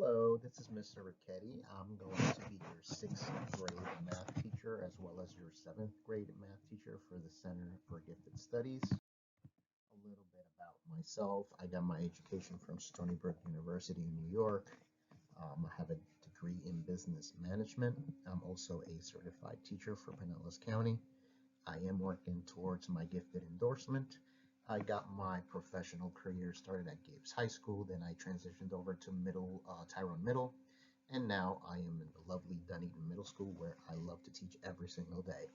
Hello, this is Mr. Riquetti. I'm going to be your sixth grade math teacher as well as your seventh grade math teacher for the Center for Gifted Studies. A little bit about myself. I got my education from Stony Brook University in New York. I have a degree in business management. I'm also a certified teacher for Pinellas County. I am working towards my gifted endorsement. I got my professional career started at Gibbs High School, then I transitioned over to Tyrone Middle, and now I am in the lovely Dunedin Middle School where I love to teach every single day.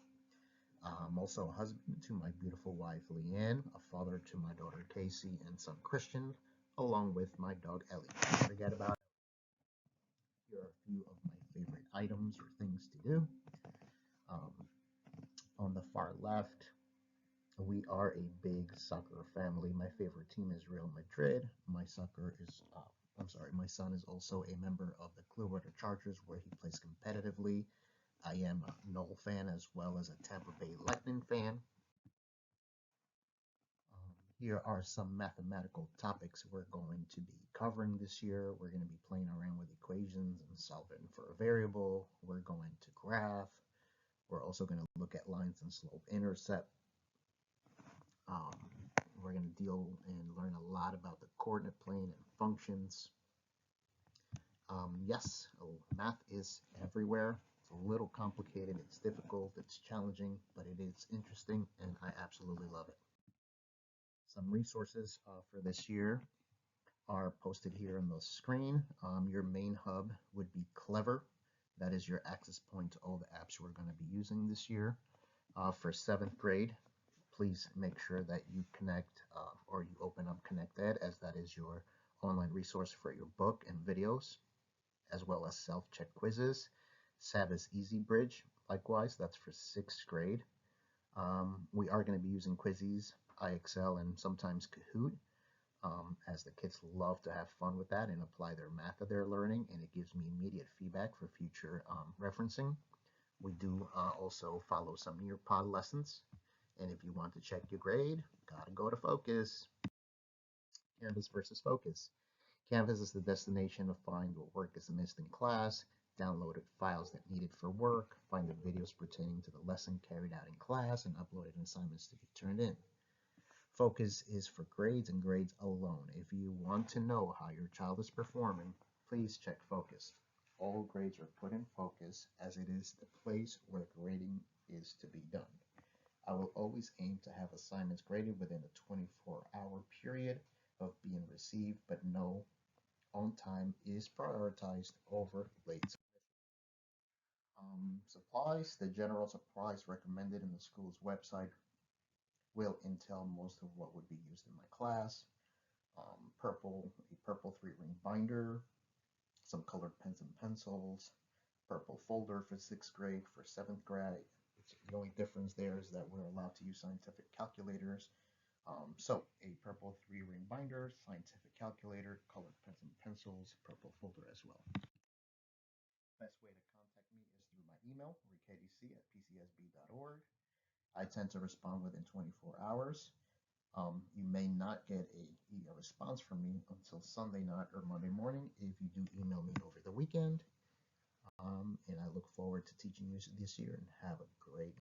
I'm also a husband to my beautiful wife Leanne, a father to my daughter Casey and son Christian, along with my dog Ellie. Don't forget about it. Here are a few of my favorite items or things to do. Um, on the far left, we are a big soccer family. My favorite team is Real Madrid. My son is also a member of the Clearwater Chargers where he plays competitively. I am a Knoll fan as well as a Tampa Bay Lightning fan. Here are some mathematical topics we're going to be covering this year. We're going to be playing around with equations and solving for a variable. We're going to graph. We're also going to look at lines and slope intercept. Um, we're going to deal and learn a lot about the coordinate plane and functions. Yes, math is everywhere. It's a little complicated, it's difficult, it's challenging, but it is interesting and I absolutely love it. Some resources for this year are posted here on the screen. Your main hub would be Clever. That is your access point to all the apps we're going to be using this year. For seventh grade, please make sure that you connect or you open up ConnectEd, as that is your online resource for your book and videos, as well as self-check quizzes. Sabbath's Easy Bridge, likewise, that's for sixth grade. We are going to be using Quizzes, IXL, and sometimes Kahoot, as the kids love to have fun with that and apply their math that they're learning, and it gives me immediate feedback for future referencing. We do also follow some Nearpod lessons, and if you want to check your grade, gotta go to Focus. Canvas versus Focus. Canvas is the destination to find what work is missed in class, downloaded files that needed for work, find the videos pertaining to the lesson carried out in class, and uploaded assignments to be turned in. Focus is for grades and grades alone. If you want to know how your child is performing, please check Focus. All grades are put in Focus as it is the place where grading is to be done. I will always aim to have assignments graded within a 24-hour period of being received, but no, on time is prioritized over late. Supplies, the general supplies recommended in the school's website will entail most of what would be used in my class. A purple 3-ring binder, some colored pens and pencils, purple folder for sixth grade. For seventh grade, the only difference there is that we're allowed to use scientific calculators. So a purple 3-ring binder, scientific calculator, colored pens and pencils, purple folder as well. Best way to contact me is through my email, riquettc@pcsb.org. I tend to respond within 24 hours. You may not get a response from me until Sunday night or Monday morning if you do email me over the weekend. And I look forward to teaching you this year and have a great